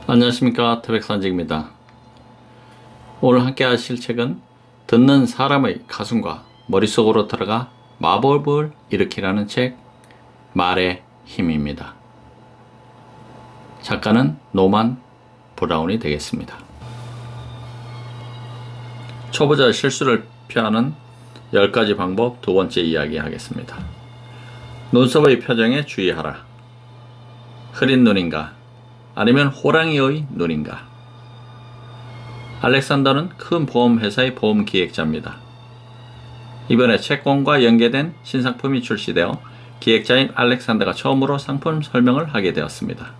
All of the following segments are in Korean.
안녕하십니까, 태백산직입니다. 오늘 함께 하실 책은 듣는 사람의 가슴과 머릿속으로 들어가 마법을 일으키라는 책 말의 힘입니다. 작가는 노만 브라운이 되겠습니다. 초보자 실수를 피하는 10가지 방법 두 번째 이야기 하겠습니다. 눈썹의 표정에 주의하라. 흐린 눈인가? 아니면 호랑이의 눈인가? 알렉산더는 큰 보험회사의 보험기획자입니다. 이번에 채권과 연계된 신상품이 출시되어 기획자인 알렉산더가 처음으로 상품 설명을 하게 되었습니다.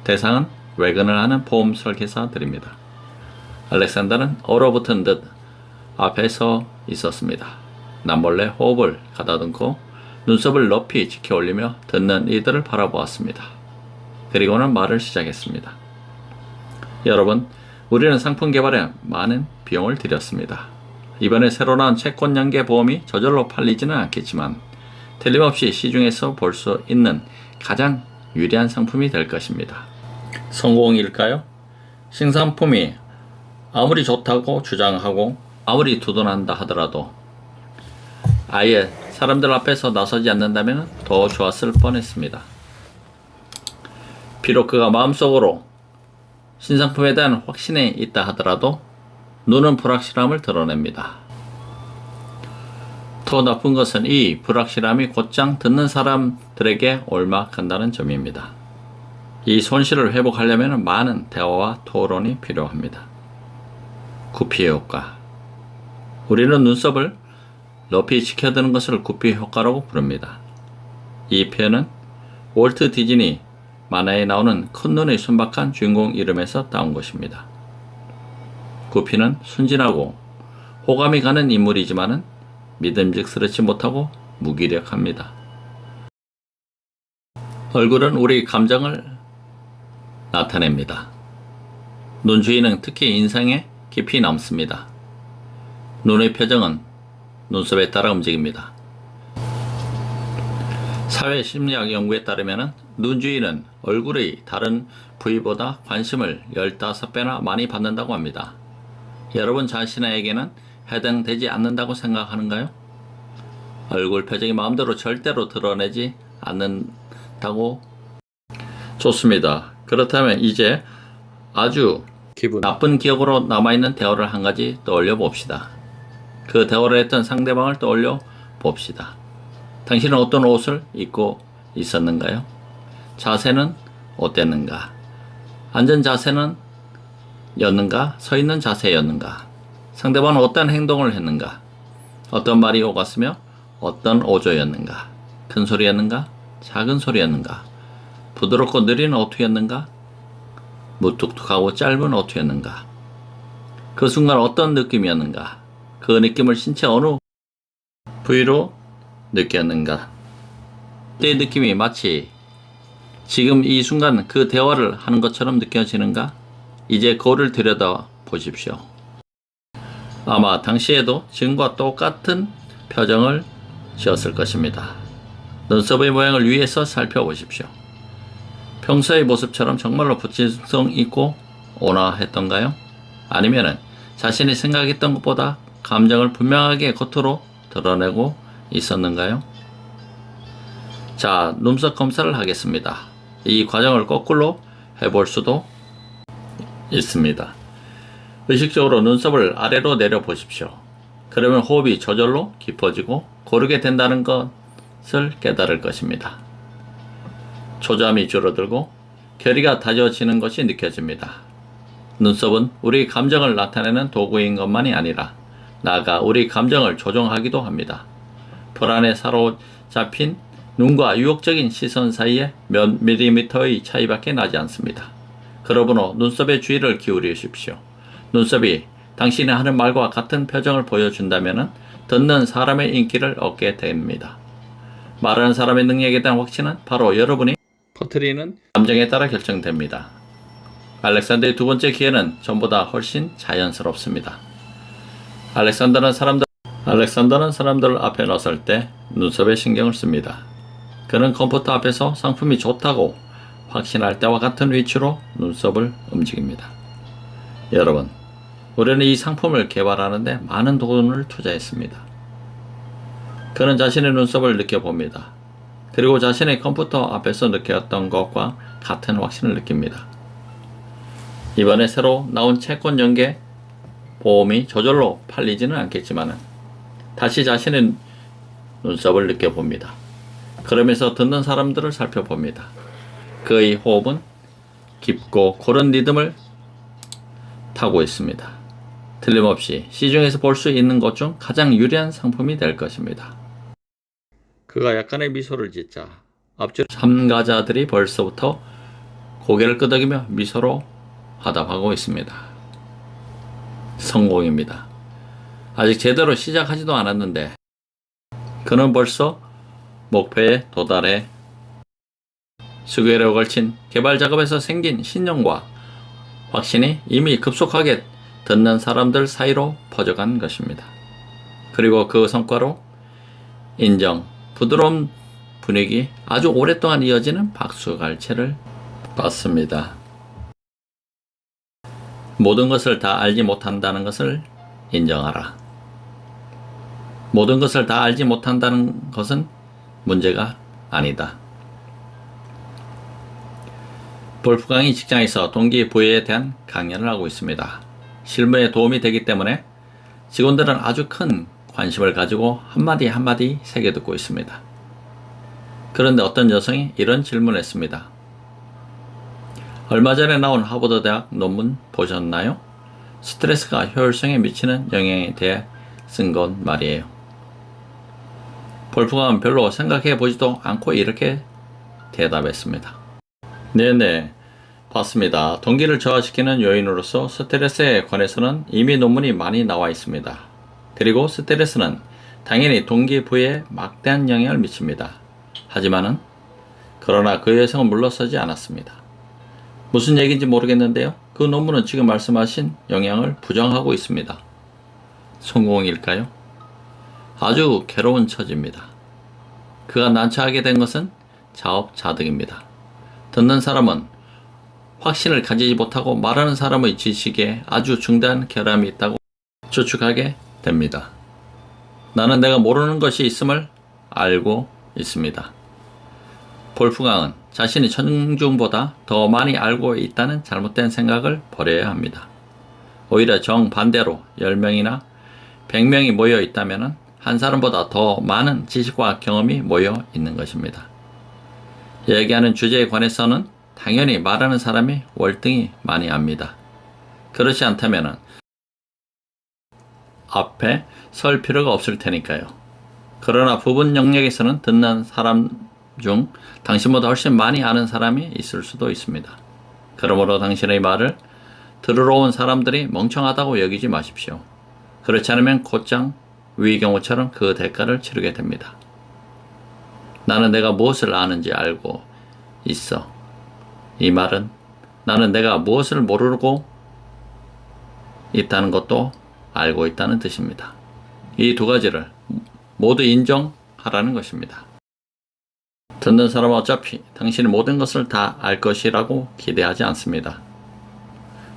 대상은 외근을 하는 보험 설계사들입니다. 알렉산더는 얼어붙은 듯 앞에 서 있었습니다. 남몰래 호흡을 가다듬고 눈썹을 높이 지켜 올리며 듣는 이들을 바라보았습니다. 그리고는 말을 시작했습니다. 여러분, 우리는 상품 개발에 많은 비용을 들였습니다. 이번에 새로 나온 채권 연계 보험이 저절로 팔리지는 않겠지만 틀림없이 시중에서 볼 수 있는 가장 유리한 상품이 될 것입니다. 성공일까요? 신상품이 아무리 좋다고 주장하고 아무리 두둔한다 하더라도 아예 사람들 앞에서 나서지 않는다면 더 좋았을 뻔했습니다. 비록 그가 마음속으로 신상품에 대한 확신이 있다 하더라도 눈은 불확실함을 드러냅니다. 더 나쁜 것은 이 불확실함이 곧장 듣는 사람들에게 옮아간다는 점입니다. 이 손실을 회복하려면 많은 대화와 토론이 필요합니다. 구피 효과. 우리는 눈썹을 높이 지켜드는 것을 구피 효과라고 부릅니다. 이 표현은 월트 디즈니 만화에 나오는 큰 눈의 순박한 주인공 이름에서 따온 것입니다. 구피는 순진하고 호감이 가는 인물이지만 믿음직스럽지 못하고 무기력합니다. 얼굴은 우리 감정을 나타냅니다. 눈 주위는 특히 인상에 깊이 남습니다. 눈의 표정은 눈썹에 따라 움직입니다. 사회심리학 연구에 따르면 눈 주위는 얼굴의 다른 부위보다 관심을 15배나 많이 받는다고 합니다. 여러분 자신에게는 해당되지 않는다고 생각하는가요? 얼굴 표정이 마음대로 절대로 드러내지 않는다고? 좋습니다. 그렇다면 이제 아주 기분 나쁜 기억으로 남아있는 대화를 한 가지 떠올려 봅시다. 그 대화를 했던 상대방을 떠올려 봅시다. 당신은 어떤 옷을 입고 있었는가요? 자세는 어땠는가? 앉은 자세는 였는가? 서 있는 자세였는가? 상대방은 어떤 행동을 했는가? 어떤 말이 오갔으며 어떤 어조였는가? 큰 소리였는가? 작은 소리였는가? 부드럽고 느린 어투였는가? 무뚝뚝하고 짧은 어투였는가? 그 순간 어떤 느낌이었는가? 그 느낌을 신체 어느 부위로 느꼈는가? 그때의 느낌이 마치 지금 이 순간 그 대화를 하는 것처럼 느껴지는가? 이제 거울을 들여다 보십시오. 아마 당시에도 지금과 똑같은 표정을 지었을 것입니다. 눈썹의 모양을 위에서 살펴보십시오. 평소의 모습처럼 정말로 붙임성 있고 온화했던가요? 아니면 자신이 생각했던 것보다 감정을 분명하게 겉으로 드러내고 있었는가요? 자, 눈썹 검사를 하겠습니다. 이 과정을 거꾸로 해볼 수도 있습니다. 의식적으로 눈썹을 아래로 내려 보십시오. 그러면 호흡이 저절로 깊어지고 고르게 된다는 것을 깨달을 것입니다. 초조함이 줄어들고 결의가 다져지는 것이 느껴집니다. 눈썹은 우리 감정을 나타내는 도구인 것만이 아니라 나아가 우리 감정을 조종하기도 합니다. 불안에 사로잡힌 눈과 유혹적인 시선 사이에 몇 밀리미터의 차이밖에 나지 않습니다. 그러므로 눈썹에 주의를 기울이십시오. 눈썹이 당신이 하는 말과 같은 표정을 보여준다면 듣는 사람의 인기를 얻게 됩니다. 말하는 사람의 능력에 대한 확신은 바로 여러분이 퍼뜨리는 감정에 따라 결정됩니다. 알렉산더의 두 번째 기회는 전보다 훨씬 자연스럽습니다. 알렉산더는 사람들 앞에 나설 때 눈썹에 신경을 씁니다. 그는 컴퓨터 앞에서 상품이 좋다고 확신할 때와 같은 위치로 눈썹을 움직입니다. 여러분, 우리는 이 상품을 개발하는데 많은 돈을 투자했습니다. 그는 자신의 눈썹을 느껴봅니다. 그리고 자신의 컴퓨터 앞에서 느꼈던 것과 같은 확신을 느낍니다. 이번에 새로 나온 채권 연계 보험이 저절로 팔리지는 않겠지만 다시 자신의 눈썹을 느껴봅니다. 그러면서 듣는 사람들을 살펴봅니다. 그의 호흡은 깊고 고른 리듬을 타고 있습니다. 틀림없이 시중에서 볼 수 있는 것 중 가장 유리한 상품이 될 것입니다. 그가 약간의 미소를 짓자 앞줄 참가자들이 벌써부터 고개를 끄덕이며 미소로 화답하고 있습니다. 성공입니다. 아직 제대로 시작하지도 않았는데 그는 벌써 목표에 도달해 수개월에 걸친 개발 작업에서 생긴 신념과 확신이 이미 급속하게 듣는 사람들 사이로 퍼져간 것입니다. 그리고 그 성과로 인정, 부드러운 분위기, 아주 오랫동안 이어지는 박수갈채를 받습니다. 모든 것을 다 알지 못한다는 것을 인정하라. 모든 것을 다 알지 못한다는 것은 문제가 아니다. 볼프강이 직장에서 동기부여에 대한 강연을 하고 있습니다. 실무에 도움이 되기 때문에 직원들은 아주 큰 관심을 가지고 한마디 한마디 새겨듣고 있습니다. 그런데 어떤 여성이 이런 질문을 했습니다. 얼마 전에 나온 하버드 대학 논문 보셨나요? 스트레스가 효율성에 미치는 영향에 대해 쓴 건 말이에요. 볼프강은 별로 생각해 보지도 않고 이렇게 대답했습니다. 네네, 봤습니다. 동기를 저하시키는 요인으로서 스트레스에 관해서는 이미 논문이 많이 나와 있습니다. 그리고 스트레스는 당연히 동기부여에 막대한 영향을 미칩니다. 하지만은 그러나 그 여성은 물러서지 않았습니다. 무슨 얘기인지 모르겠는데요. 그 논문은 지금 말씀하신 영향을 부정하고 있습니다. 성공일까요? 아주 괴로운 처지입니다. 그가 난처하게 된 것은 자업자득입니다. 듣는 사람은 확신을 가지지 못하고 말하는 사람의 지식에 아주 중대한 결함이 있다고 추측하게 됩니다. 나는 내가 모르는 것이 있음을 알고 있습니다. 볼프강은 자신이 청중보다 더 많이 알고 있다는 잘못된 생각을 버려야 합니다. 오히려 정반대로 10명이나 100명이 모여 있다면 한 사람보다 더 많은 지식과 경험이 모여 있는 것입니다. 얘기하는 주제에 관해서는 당연히 말하는 사람이 월등히 많이 압니다. 그렇지 않다면 앞에 설 필요가 없을 테니까요. 그러나 부분 영역에서는 듣는 사람 중 당신보다 훨씬 많이 아는 사람이 있을 수도 있습니다. 그러므로 당신의 말을 들으러 온 사람들이 멍청하다고 여기지 마십시오. 그렇지 않으면 곧장 위의 경우처럼 그 대가를 치르게 됩니다. 나는 내가 무엇을 아는지 알고 있어. 이 말은 나는 내가 무엇을 모르고 있다는 것도 알고 있다는 뜻입니다. 이 두 가지를 모두 인정하라는 것입니다. 듣는 사람은 어차피 당신이 모든 것을 다 알 것이라고 기대하지 않습니다.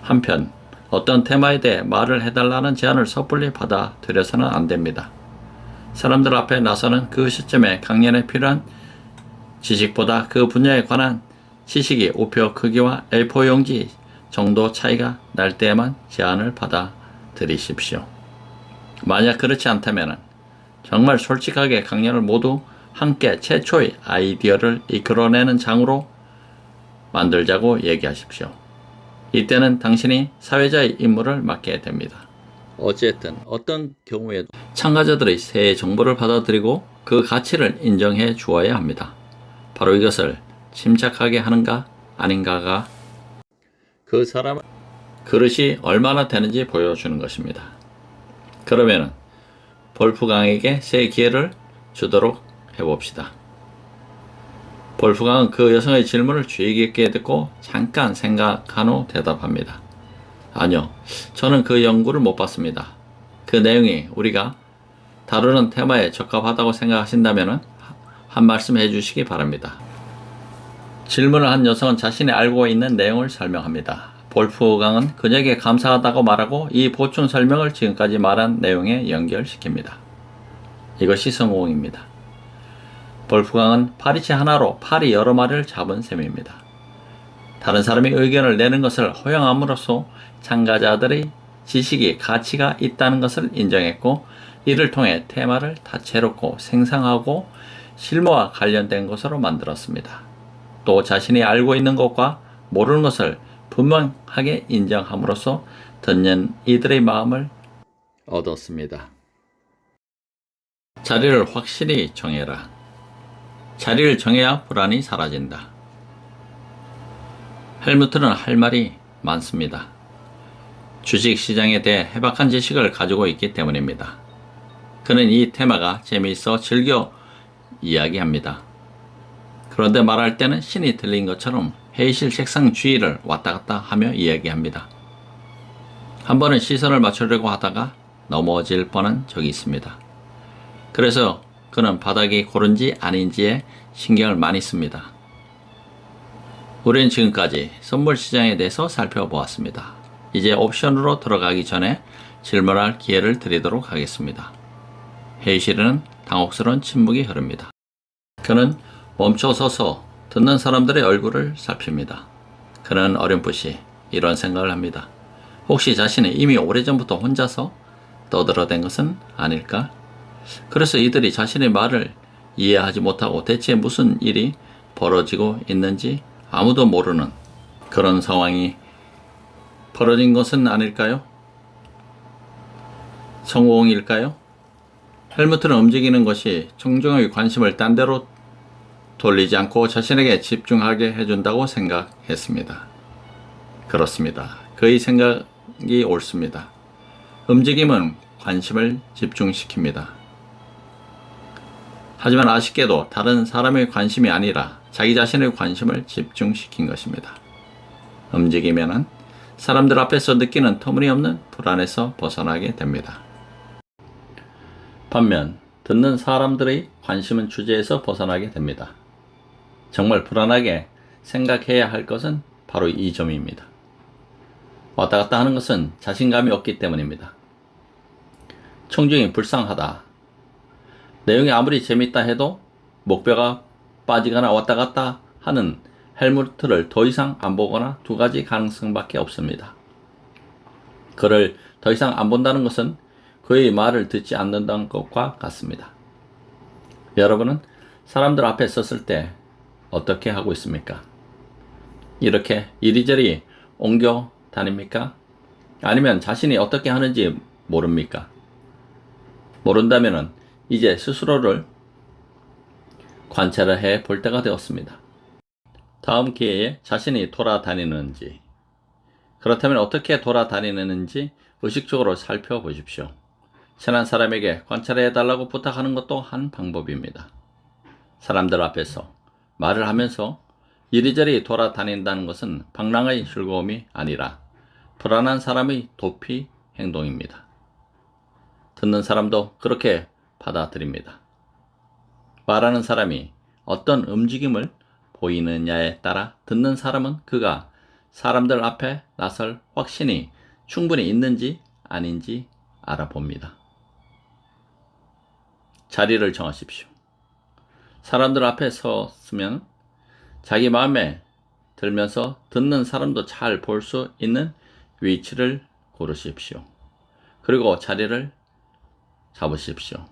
한편 어떤 테마에 대해 말을 해달라는 제안을 섣불리 받아들여서는 안 됩니다. 사람들 앞에 나서는 그 시점에 강연에 필요한 지식보다 그 분야에 관한 지식이 우표 크기와 A4 용지 정도 차이가 날 때에만 제안을 받아들이십시오. 만약 그렇지 않다면 정말 솔직하게 강연을 모두 함께 최초의 아이디어를 이끌어내는 장으로 만들자고 얘기하십시오. 이때는 당신이 사회자의 임무를 맡게 됩니다. 어쨌든 어떤 경우에도 참가자들의 새 정보를 받아들이고 그 가치를 인정해 주어야 합니다. 바로 이것을 침착하게 하는가 아닌가가 그 사람의 그릇이 얼마나 되는지 보여주는 것입니다. 그러면 볼프강에게 새 기회를 주도록 해봅시다. 볼프강은 그 여성의 질문을 주의 깊게 듣고 잠깐 생각한 후 대답합니다. 아니요, 저는 그 연구를 못 봤습니다. 그 내용이 우리가 다루는 테마에 적합하다고 생각하신다면 한 말씀 해주시기 바랍니다. 질문을 한 여성은 자신이 알고 있는 내용을 설명합니다. 볼프강은 그녀에게 감사하다고 말하고 이 보충 설명을 지금까지 말한 내용에 연결시킵니다. 이것이 성공입니다. 볼프강은 파리채 하나로 파리 여러 마리를 잡은 셈입니다. 다른 사람이 의견을 내는 것을 허용함으로써 참가자들의 지식이 가치가 있다는 것을 인정했고, 이를 통해 테마를 다채롭고 생생하고 실무와 관련된 것으로 만들었습니다. 또 자신이 알고 있는 것과 모르는 것을 분명하게 인정함으로써 듣는 이들의 마음을 얻었습니다. 자리를 확실히 정해라. 자리를 정해야 불안이 사라진다. 헬무트는 할 말이 많습니다. 주식시장에 대해 해박한 지식을 가지고 있기 때문입니다. 그는 이 테마가 재미있어 즐겨 이야기합니다. 그런데 말할 때는 신이 들린 것처럼 회의실 책상 주위를 왔다 갔다 하며 이야기합니다. 한 번은 시선을 맞추려고 하다가 넘어질 뻔한 적이 있습니다. 그래서 그는 바닥이 고른지 아닌지에 신경을 많이 씁니다. 우리는 지금까지 선물 시장에 대해서 살펴보았습니다. 이제 옵션으로 들어가기 전에 질문할 기회를 드리도록 하겠습니다. 회의실에는 당혹스러운 침묵이 흐릅니다. 그는 멈춰서서 듣는 사람들의 얼굴을 살핍니다. 그는 어렴풋이 이런 생각을 합니다. 혹시 자신이 이미 오래전부터 혼자서 떠들어댄 것은 아닐까? 그래서 이들이 자신의 말을 이해하지 못하고 대체 무슨 일이 벌어지고 있는지 아무도 모르는 그런 상황이 벌어진 것은 아닐까요? 성공일까요? 헬무트는 움직이는 것이 청중의 관심을 딴 데로 돌리지 않고 자신에게 집중하게 해준다고 생각했습니다. 그렇습니다. 그의 생각이 옳습니다. 움직임은 관심을 집중시킵니다. 하지만 아쉽게도 다른 사람의 관심이 아니라 자기 자신의 관심을 집중시킨 것입니다. 움직이면은 사람들 앞에서 느끼는 터무니없는 불안에서 벗어나게 됩니다. 반면 듣는 사람들의 관심은 주제에서 벗어나게 됩니다. 정말 불안하게 생각해야 할 것은 바로 이 점입니다. 왔다 갔다 하는 것은 자신감이 없기 때문입니다. 청중이 불쌍하다. 내용이 아무리 재밌다 해도 목표가 빠지거나 왔다 갔다 하는 헬무트를 더 이상 안 보거나 두 가지 가능성밖에 없습니다. 그를 더 이상 안 본다는 것은 그의 말을 듣지 않는다는 것과 같습니다. 여러분은 사람들 앞에 섰을 때 어떻게 하고 있습니까? 이렇게 이리저리 옮겨 다닙니까? 아니면 자신이 어떻게 하는지 모릅니까? 모른다면 이제 스스로를 관찰을 해 볼 때가 되었습니다. 다음 기회에 자신이 돌아다니는지, 그렇다면 어떻게 돌아다니는지 의식적으로 살펴보십시오. 친한 사람에게 관찰해 달라고 부탁하는 것도 한 방법입니다. 사람들 앞에서 말을 하면서 이리저리 돌아다닌다는 것은 방랑의 즐거움이 아니라 불안한 사람의 도피 행동입니다. 듣는 사람도 그렇게 받아들입니다. 말하는 사람이 어떤 움직임을 보이느냐에 따라 듣는 사람은 그가 사람들 앞에 나설 확신이 충분히 있는지 아닌지 알아봅니다. 자리를 정하십시오. 사람들 앞에 섰으면 자기 마음에 들면서 듣는 사람도 잘 볼 수 있는 위치를 고르십시오. 그리고 자리를 잡으십시오.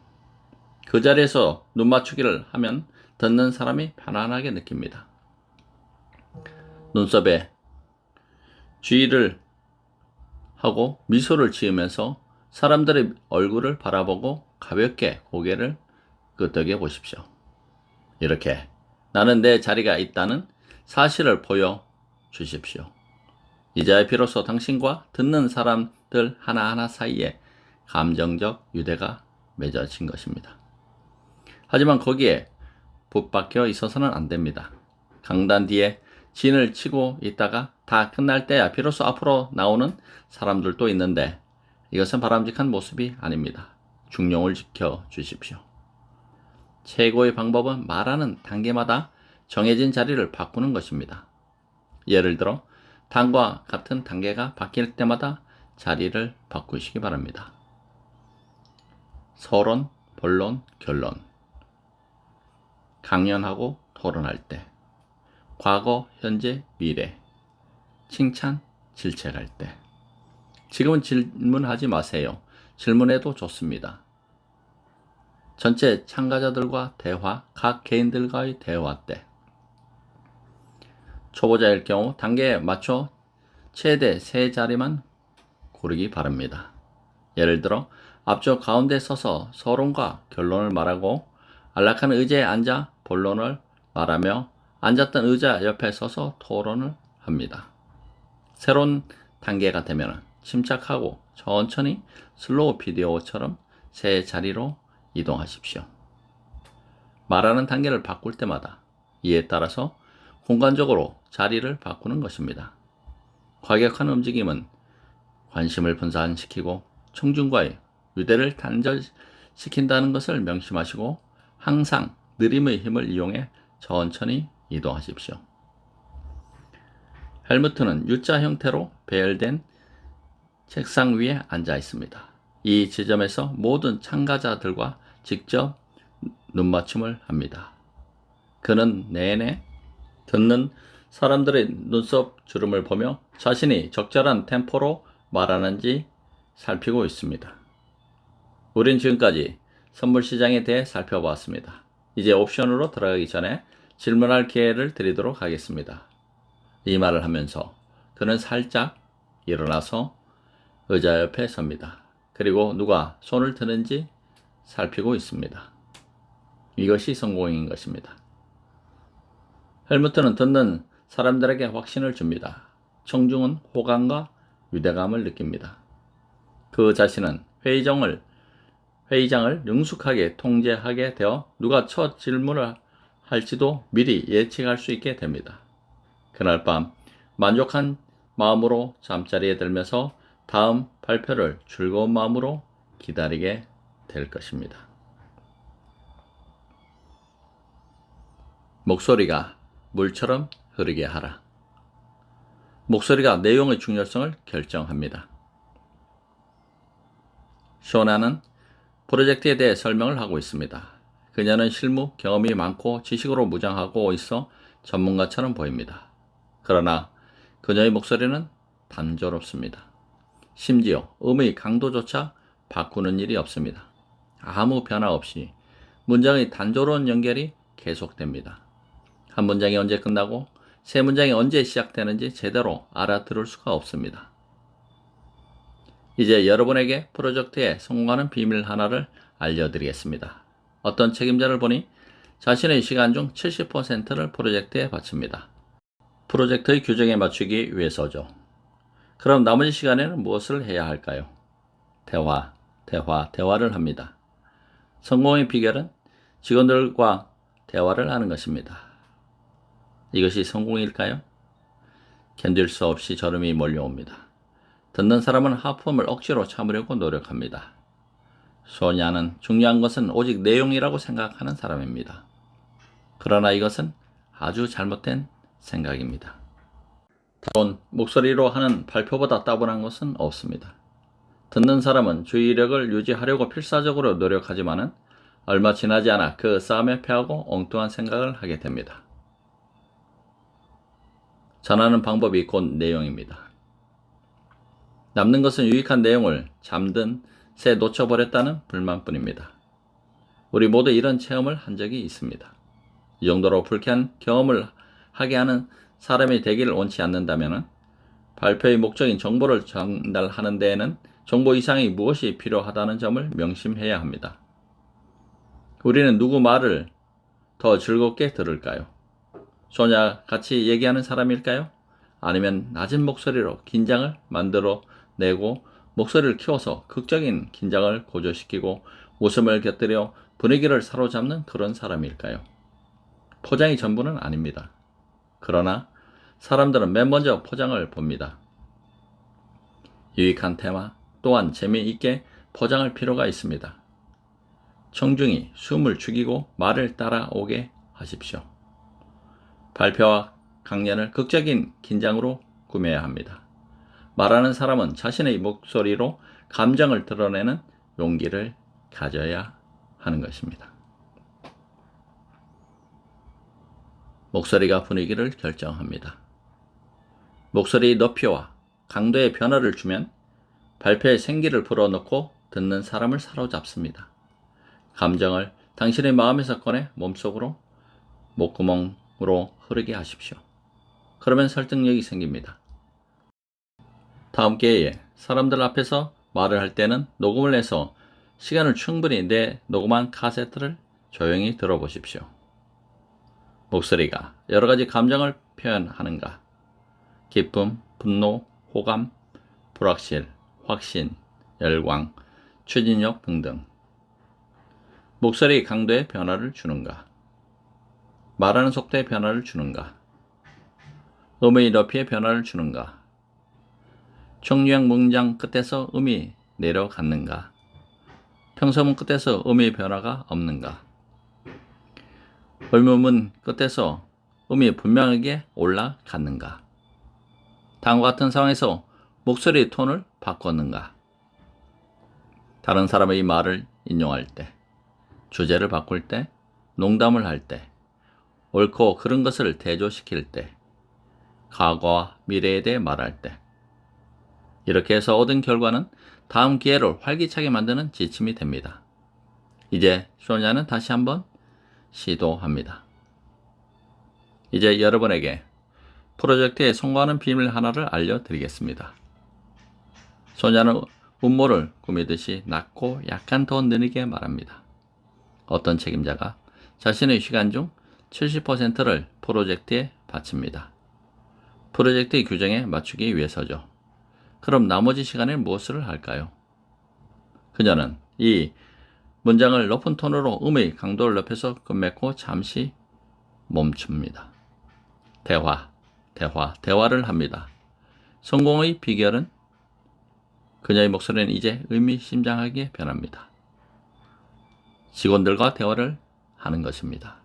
그 자리에서 눈 맞추기를 하면 듣는 사람이 편안하게 느낍니다. 눈썹에 주의를 하고 미소를 지으면서 사람들의 얼굴을 바라보고 가볍게 고개를 끄덕여 보십시오. 이렇게 나는 내 자리가 있다는 사실을 보여주십시오. 이제 비로소 당신과 듣는 사람들 하나하나 사이에 감정적 유대가 맺어진 것입니다. 하지만 거기에 붙박혀 있어서는 안 됩니다. 강단 뒤에 진을 치고 있다가 다 끝날 때야 비로소 앞으로 나오는 사람들도 있는데 이것은 바람직한 모습이 아닙니다. 중용을 지켜 주십시오. 최고의 방법은 말하는 단계마다 정해진 자리를 바꾸는 것입니다. 예를 들어 당과 같은 단계가 바뀔 때마다 자리를 바꾸시기 바랍니다. 서론, 본론, 결론. 강연하고 토론할 때. 과거, 현재, 미래. 칭찬, 질책할 때. 지금은 질문하지 마세요. 질문해도 좋습니다. 전체 참가자들과 대화, 각 개인들과의 대화 때. 초보자일 경우 단계에 맞춰 최대 3자리만 고르기 바랍니다. 예를 들어 앞쪽 가운데 서서 서론과 결론을 말하고 안락한 의자에 앉아 본론을 말하며 앉았던 의자 옆에 서서 토론을 합니다. 새로운 단계가 되면 침착하고 천천히 슬로우 비디오처럼 새 자리로 이동하십시오. 말하는 단계를 바꿀 때마다 이에 따라서 공간적으로 자리를 바꾸는 것입니다. 과격한 움직임은 관심을 분산시키고 청중과의 유대를 단절시킨다는 것을 명심하시고 항상 느림의 힘을 이용해 천천히 이동하십시오. 헬무트는 U자 형태로 배열된 책상 위에 앉아 있습니다. 이 지점에서 모든 참가자들과 직접 눈맞춤을 합니다. 그는 내내 듣는 사람들의 눈썹 주름을 보며 자신이 적절한 템포로 말하는지 살피고 있습니다. 우린 지금까지 선물 시장에 대해 살펴보았습니다. 이제 옵션으로 들어가기 전에 질문할 기회를 드리도록 하겠습니다. 이 말을 하면서 그는 살짝 일어나서 의자 옆에 섭니다. 그리고 누가 손을 드는지 살피고 있습니다. 이것이 성공인 것입니다. 헬무트는 듣는 사람들에게 확신을 줍니다. 청중은 호감과 유대감을 느낍니다. 그 자신은 회의장을 능숙하게 통제하게 되어 누가 첫 질문을 할지도 미리 예측할 수 있게 됩니다. 그날 밤 만족한 마음으로 잠자리에 들면서 다음 발표를 즐거운 마음으로 기다리게 될 것입니다. 목소리가 물처럼 흐르게 하라. 목소리가 내용의 중요성을 결정합니다. 쇼나는 프로젝트에 대해 설명을 하고 있습니다. 그녀는 실무 경험이 많고 지식으로 무장하고 있어 전문가처럼 보입니다. 그러나 그녀의 목소리는 단조롭습니다. 심지어 음의 강도조차 바꾸는 일이 없습니다. 아무 변화 없이 문장의 단조로운 연결이 계속됩니다. 한 문장이 언제 끝나고 새 문장이 언제 시작되는지 제대로 알아들을 수가 없습니다. 이제 여러분에게 프로젝트에 성공하는 비밀 하나를 알려드리겠습니다. 어떤 책임자를 보니 자신의 시간 중 70%를 프로젝트에 바칩니다. 프로젝트의 규정에 맞추기 위해서죠. 그럼 나머지 시간에는 무엇을 해야 할까요? 대화를 합니다. 성공의 비결은 직원들과 대화를 하는 것입니다. 이것이 성공일까요? 견딜 수 없이 저름이 몰려옵니다. 듣는 사람은 하품을 억지로 참으려고 노력합니다. 소냐는 중요한 것은 오직 내용이라고 생각하는 사람입니다. 그러나 이것은 아주 잘못된 생각입니다. 다운 목소리로 하는 발표보다 따분한 것은 없습니다. 듣는 사람은 주의력을 유지하려고 필사적으로 노력하지만은 얼마 지나지 않아 그 싸움에 패하고 엉뚱한 생각을 하게 됩니다. 전하는 방법이 곧 내용입니다. 남는 것은 유익한 내용을 잠든 새 놓쳐버렸다는 불만뿐입니다. 우리 모두 이런 체험을 한 적이 있습니다. 이 정도로 불쾌한 경험을 하게 하는 사람이 되기를 원치 않는다면 발표의 목적인 정보를 전달하는 데에는 정보 이상의 무엇이 필요하다는 점을 명심해야 합니다. 우리는 누구 말을 더 즐겁게 들을까요? 소냐 같이 얘기하는 사람일까요? 아니면 낮은 목소리로 긴장을 만들어내고 목소리를 키워서 극적인 긴장을 고조시키고 웃음을 곁들여 분위기를 사로잡는 그런 사람일까요? 포장이 전부는 아닙니다. 그러나 사람들은 맨 먼저 포장을 봅니다. 유익한 테마 또한 재미있게 포장할 필요가 있습니다. 청중이 숨을 죽이고 말을 따라오게 하십시오. 발표와 강연을 극적인 긴장으로 꾸며야 합니다. 말하는 사람은 자신의 목소리로 감정을 드러내는 용기를 가져야 하는 것입니다. 목소리가 분위기를 결정합니다. 목소리 높이와 강도의 변화를 주면 발표에 생기를 불어넣고 듣는 사람을 사로잡습니다. 감정을 당신의 마음에서 꺼내 몸속으로 목구멍으로 흐르게 하십시오. 그러면 설득력이 생깁니다. 다음 기회에 사람들 앞에서 말을 할 때는 녹음을 해서 시간을 충분히 내 녹음한 카세트를 조용히 들어보십시오. 목소리가 여러 가지 감정을 표현하는가? 기쁨, 분노, 호감, 불확실, 확신, 열광, 추진력 등등. 목소리 강도의 변화를 주는가? 말하는 속도의 변화를 주는가? 음의 높이의 변화를 주는가? 총유형 문장 끝에서 음이 내려갔는가? 평서문 끝에서 음의 변화가 없는가? 의문문 끝에서 음이 분명하게 올라갔는가? 다음과 같은 상황에서 목소리의 톤을 바꿨는가? 다른 사람의 말을 인용할 때, 주제를 바꿀 때, 농담을 할 때, 옳고 그른 것을 대조시킬 때, 과거와 미래에 대해 말할 때. 이렇게 해서 얻은 결과는 다음 기회를 활기차게 만드는 지침이 됩니다. 이제 소냐는 다시 한번 시도합니다. 이제 여러분에게 프로젝트에 성공하는 비밀 하나를 알려드리겠습니다. 소냐는 음모를 꾸미듯이 낮고 약한 톤 느리게 말합니다. 어떤 책임자가 자신의 시간 중 70%를 프로젝트에 바칩니다. 프로젝트의 규정에 맞추기 위해서죠. 그럼 나머지 시간에 무엇을 할까요? 그녀는 이 문장을 높은 톤으로 음의 강도를 높여서 끝맺고 잠시 멈춥니다. 대화를 합니다. 성공의 비결은 그녀의 목소리는 이제 의미심장하게 변합니다. 직원들과 대화를 하는 것입니다.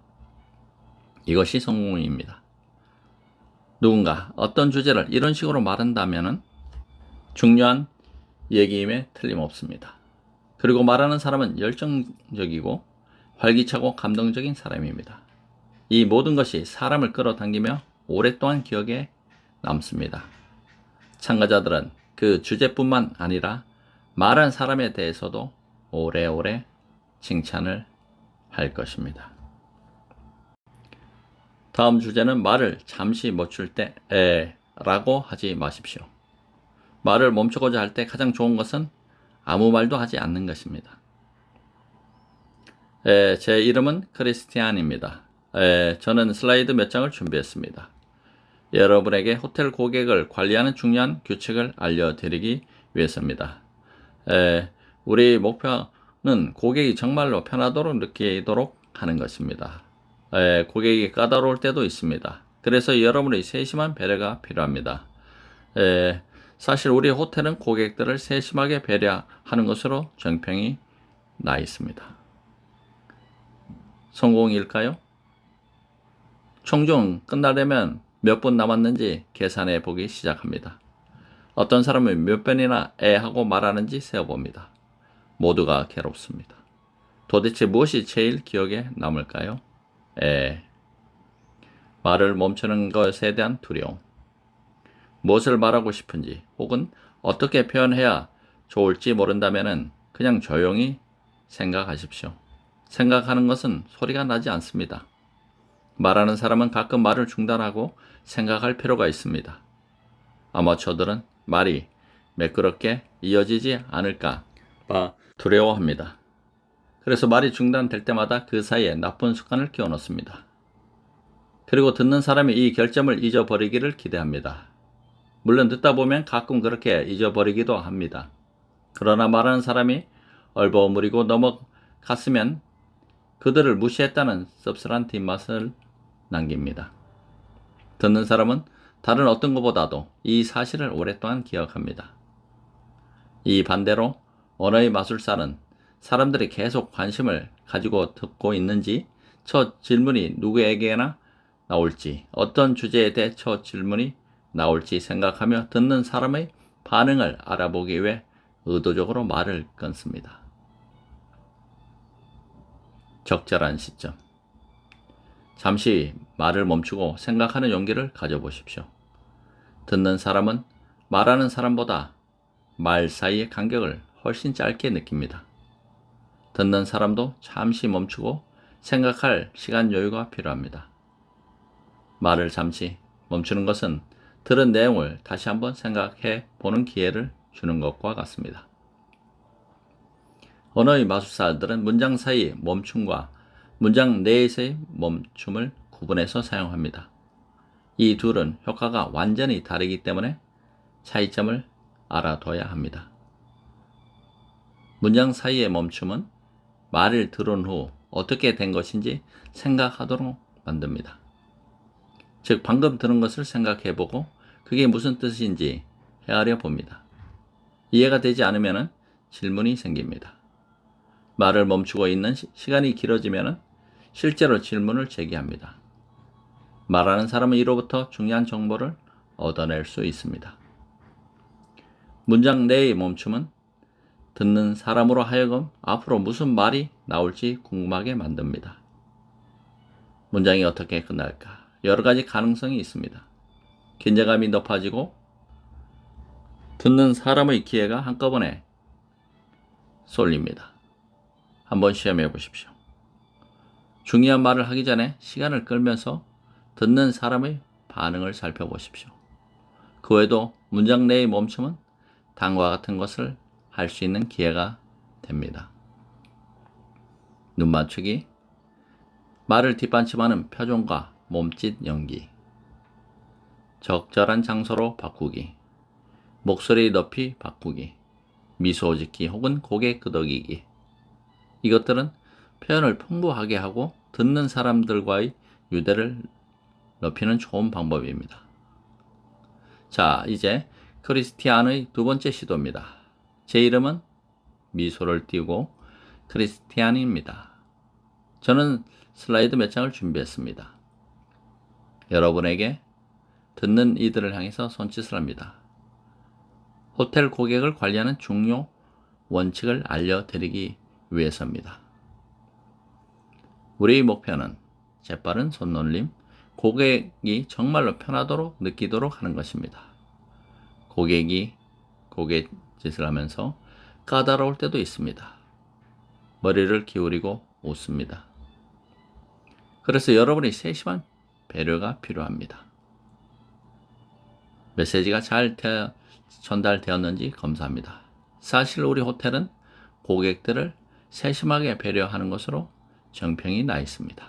이것이 성공입니다. 누군가 어떤 주제를 이런 식으로 말한다면 중요한 얘기임에 틀림없습니다. 그리고 말하는 사람은 열정적이고 활기차고 감동적인 사람입니다. 이 모든 것이 사람을 끌어당기며 오랫동안 기억에 남습니다. 참가자들은 그 주제뿐만 아니라 말한 사람에 대해서도 오래오래 칭찬을 할 것입니다. 다음 주제는 말을 잠시 멈출 때 라고 하지 마십시오. 말을 멈추고자 할 때 가장 좋은 것은 아무 말도 하지 않는 것입니다. 제 이름은 크리스티안입니다. 저는 슬라이드 몇 장을 준비했습니다. 여러분에게 호텔 고객을 관리하는 중요한 규칙을 알려드리기 위해서입니다. 우리 목표는 고객이 정말로 편하도록 느끼도록 하는 것입니다. 고객이 까다로울 때도 있습니다. 그래서 여러분의 세심한 배려가 필요합니다. 사실 우리 호텔은 고객들을 세심하게 배려하는 것으로 정평이 나 있습니다. 성공일까요? 총종 끝나려면 몇 분 남았는지 계산해 보기 시작합니다. 어떤 사람은 몇 번이나 하고 말하는지 세어봅니다. 모두가 괴롭습니다. 도대체 무엇이 제일 기억에 남을까요? 말을 멈추는 것에 대한 두려움. 무엇을 말하고 싶은지 혹은 어떻게 표현해야 좋을지 모른다면 그냥 조용히 생각하십시오. 생각하는 것은 소리가 나지 않습니다. 말하는 사람은 가끔 말을 중단하고 생각할 필요가 있습니다. 아마추어들은 말이 매끄럽게 이어지지 않을까 봐 두려워합니다. 그래서 말이 중단될 때마다 그 사이에 나쁜 습관을 끼워넣습니다. 그리고 듣는 사람이 이 결점을 잊어버리기를 기대합니다. 물론 듣다 보면 가끔 그렇게 잊어버리기도 합니다. 그러나 말하는 사람이 얼버무리고 넘어갔으면 그들을 무시했다는 씁쓸한 뒷맛을 남깁니다. 듣는 사람은 다른 어떤 것보다도 이 사실을 오랫동안 기억합니다. 이 반대로 언어의 마술사는 사람들이 계속 관심을 가지고 듣고 있는지 첫 질문이 누구에게나 나올지, 어떤 주제에 대처 질문이 나올지 생각하며 듣는 사람의 반응을 알아보기 위해 의도적으로 말을 끊습니다. 적절한 시점. 잠시 말을 멈추고 생각하는 용기를 가져보십시오. 듣는 사람은 말하는 사람보다 말 사이의 간격을 훨씬 짧게 느낍니다. 듣는 사람도 잠시 멈추고 생각할 시간 여유가 필요합니다. 말을 잠시 멈추는 것은 들은 내용을 다시 한번 생각해 보는 기회를 주는 것과 같습니다. 언어의 마술사들은 문장 사이 멈춤과 문장 내에서의 멈춤을 구분해서 사용합니다. 이 둘은 효과가 완전히 다르기 때문에 차이점을 알아둬야 합니다. 문장 사이의 멈춤은 말을 들은 후 어떻게 된 것인지 생각하도록 만듭니다. 즉, 방금 들은 것을 생각해보고 그게 무슨 뜻인지 헤아려 봅니다. 이해가 되지 않으면 질문이 생깁니다. 말을 멈추고 있는 시간이 길어지면 실제로 질문을 제기합니다. 말하는 사람은 이로부터 중요한 정보를 얻어낼 수 있습니다. 문장 내의 멈춤은 듣는 사람으로 하여금 앞으로 무슨 말이 나올지 궁금하게 만듭니다. 문장이 어떻게 끝날까? 여러 가지 가능성이 있습니다. 긴장감이 높아지고 듣는 사람의 기회가 한꺼번에 쏠립니다. 한번 시험해 보십시오. 중요한 말을 하기 전에 시간을 끌면서 듣는 사람의 반응을 살펴보십시오. 그 외에도 문장 내의 멈춤은 다음과 같은 것을 할 수 있는 기회가 됩니다. 눈 맞추기, 말을 뒷받침하는 표정과 몸짓 연기, 적절한 장소로 바꾸기, 목소리 높이 바꾸기, 미소 짓기 혹은 고개 끄덕이기. 이것들은 표현을 풍부하게 하고 듣는 사람들과의 유대를 높이는 좋은 방법입니다. 자, 이제 크리스티안의 두 번째 시도입니다. 제 이름은 미소를 띄우고 크리스티안입니다. 저는 슬라이드 몇 장을 준비했습니다. 여러분에게 듣는 이들을 향해서 손짓을 합니다. 호텔 고객을 관리하는 중요 원칙을 알려드리기 위해서입니다. 우리의 목표는 재빠른 손놀림, 고객이 정말로 편하도록 느끼도록 하는 것입니다. 고객이 고갯짓을 하면서 까다로울 때도 있습니다. 머리를 기울이고 웃습니다. 그래서 여러분의 세심한 배려가 필요합니다. 메시지가 잘 전달되었는지 검사합니다. 사실 우리 호텔은 고객들을 세심하게 배려하는 것으로 정평이 나 있습니다.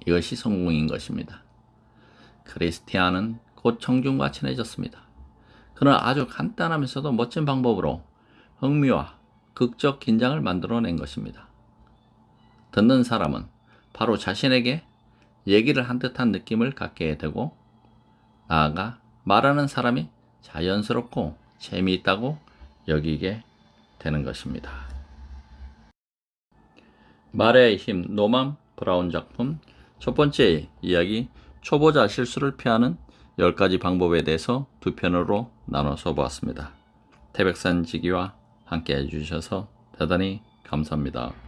이것이 성공인 것입니다. 크리스티안은 곧 청중과 친해졌습니다. 그는 아주 간단하면서도 멋진 방법으로 흥미와 극적 긴장을 만들어낸 것입니다. 듣는 사람은 바로 자신에게 얘기를 한 듯한 느낌을 갖게 되고, 나아가 말하는 사람이 자연스럽고 재미있다고 여기게 되는 것입니다. 말의 힘, 노만 브라운 작품 첫 번째 이야기, 초보자 실수를 피하는 10가지 방법에 대해서 두 편으로 나눠서 보았습니다. 태백산 지기와 함께 해주셔서 대단히 감사합니다.